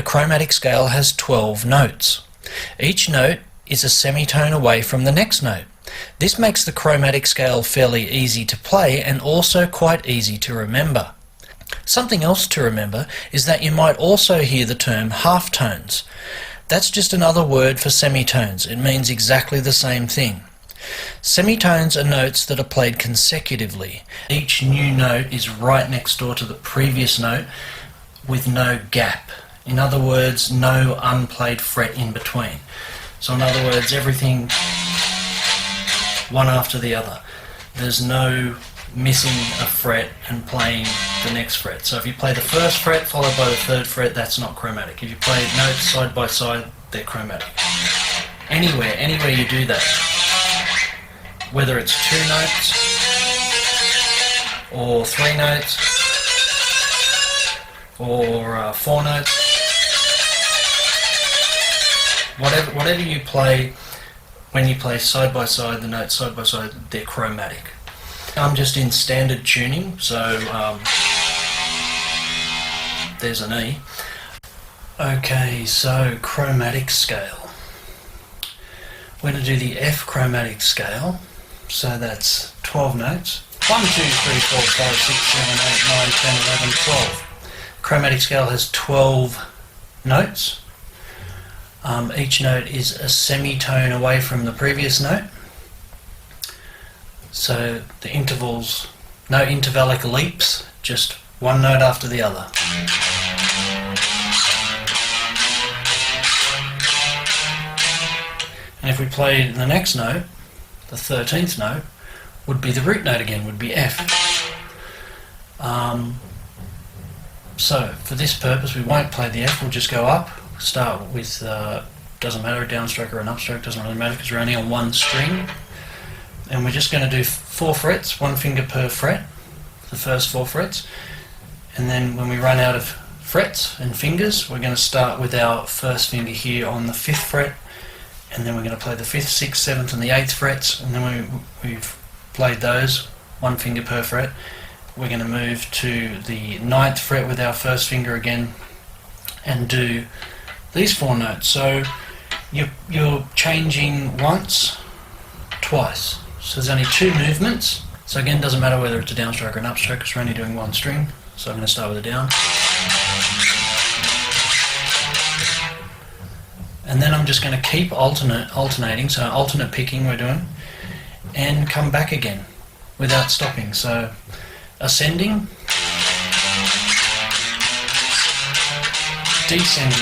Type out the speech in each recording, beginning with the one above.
chromatic scale has 12 notes. Each note is a semitone away from the next note. This makes the chromatic scale fairly easy to play and also quite easy to remember. Something else to remember is that you might also hear the term halftones. That's just another word for semitones. It means exactly the same thing. Semitones are notes that are played consecutively. Each new note is right next door to the previous note with no gap. In other words, no unplayed fret in between. So in other words, everything one after the other. There's no missing a fret and playing the next fret. So if you play the first fret followed by the third fret, that's not chromatic. If you play notes side by side, they're chromatic. Anywhere you do that, whether it's 2 notes or 3 notes or 4 notes, whatever you play, when you play side by side, the notes side by side, they're chromatic. I'm just in standard tuning, so there's an E. Okay, so chromatic scale. We're going to do the F chromatic scale, so that's 12 notes. 1, 2, 3, 4, 5, 6, 7, 8, 9, 10, 11, 12. Chromatic scale has 12 notes. Each note is a semitone away from the previous note. So the intervals, no intervallic leaps, just one note after the other. And if we play the next note, the 13th note, would be the root note again, would be F. So for this purpose we won't play the F, we'll just go up, start with, doesn't matter, a downstroke or an upstroke, doesn't really matter because we're only on one string. And we're just going to do 4 frets, 1 finger per fret, the first 4 frets. And then when we run out of frets and fingers, we're going to start with our first finger here on the 5th fret, and then we're going to play the 5th, 6th, 7th and the 8th frets, and then when we've played those, 1 finger per fret, we're going to move to the 9th fret with our first finger again and do these 4 notes. So you're changing once, twice. So there's only 2 movements. So again, doesn't matter whether it's a downstroke or an upstroke because we're only doing 1 string. So I'm going to start with a down. And then I'm just going to keep alternating, so alternate picking we're doing, and come back again without stopping. So ascending, descending.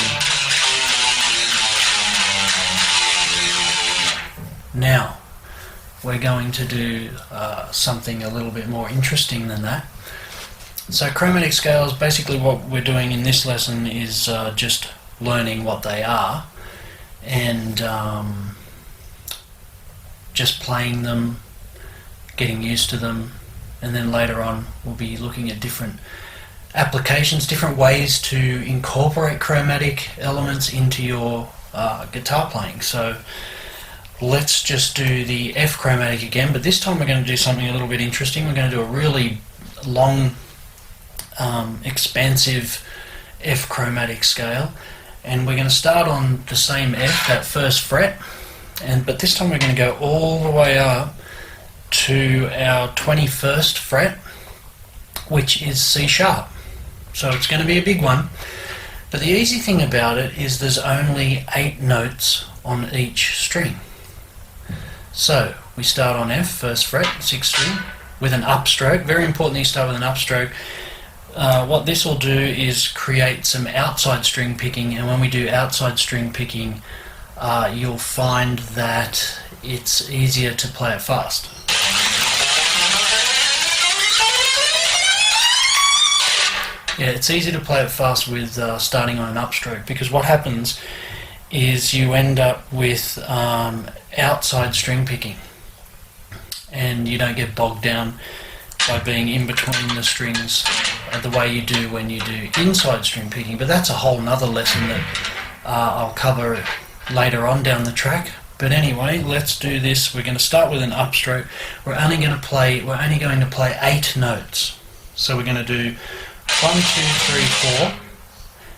Now we're going to do something a little bit more interesting than that. So chromatic scales, basically what we're doing in this lesson is just learning what they are and just playing them, getting used to them, and then later on we'll be looking at different applications, different ways to incorporate chromatic elements into your guitar playing. So let's just do the F chromatic again, but this time we're going to do something a little bit interesting. We're going to do a really long, expansive F chromatic scale, and we're going to start on the same F, that first fret, but this time we're going to go all the way up to our 21st fret, which is C sharp. So it's going to be a big one, but the easy thing about it is there's only 8 notes on each string. So we start on F, first fret, 6th string, with an upstroke. Very important that you start with an upstroke. What this will do is create some outside string picking, and when we do outside string picking, you'll find that it's easier to play it fast. Yeah, it's easy to play it fast with starting on an upstroke, because what happens is you end up with outside string picking, and you don't get bogged down by being in between the strings the way you do when you do inside string picking. But that's a whole nother lesson that I'll cover later on down the track. But anyway, let's do this. We're going to start with an upstroke. We're only going to play 8 notes. So we're going to do 1, 2, 3, 4,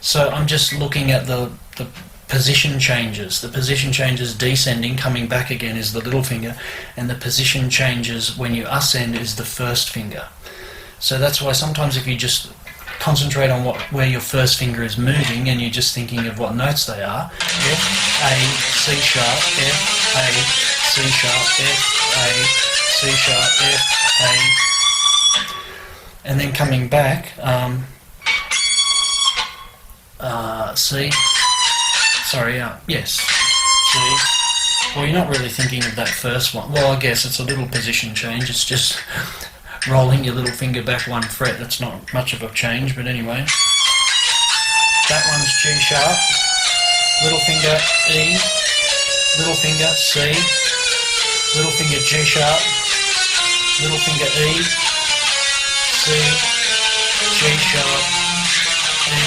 So I'm just looking at the position changes. The position changes descending, coming back again is the little finger, and the position changes when you ascend is the first finger. So that's why sometimes if you just concentrate on where your first finger is moving and you're just thinking of what notes they are, F, A, C sharp, F, A, C sharp, F, A, C sharp, F, A, and then coming back, C, sorry, yes, C. Well, you're not really thinking of that first one. Well, I guess it's a little position change. It's just rolling your little finger back one fret. That's not much of a change, but anyway. That one's G sharp, little finger E, little finger C, little finger G sharp, little finger E, C, G sharp, E,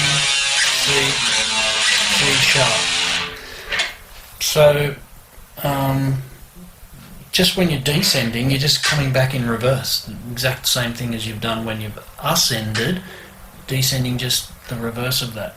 C, G sharp. So, just when you're descending, you're just coming back in reverse. The exact same thing as you've done when you've ascended, descending just the reverse of that.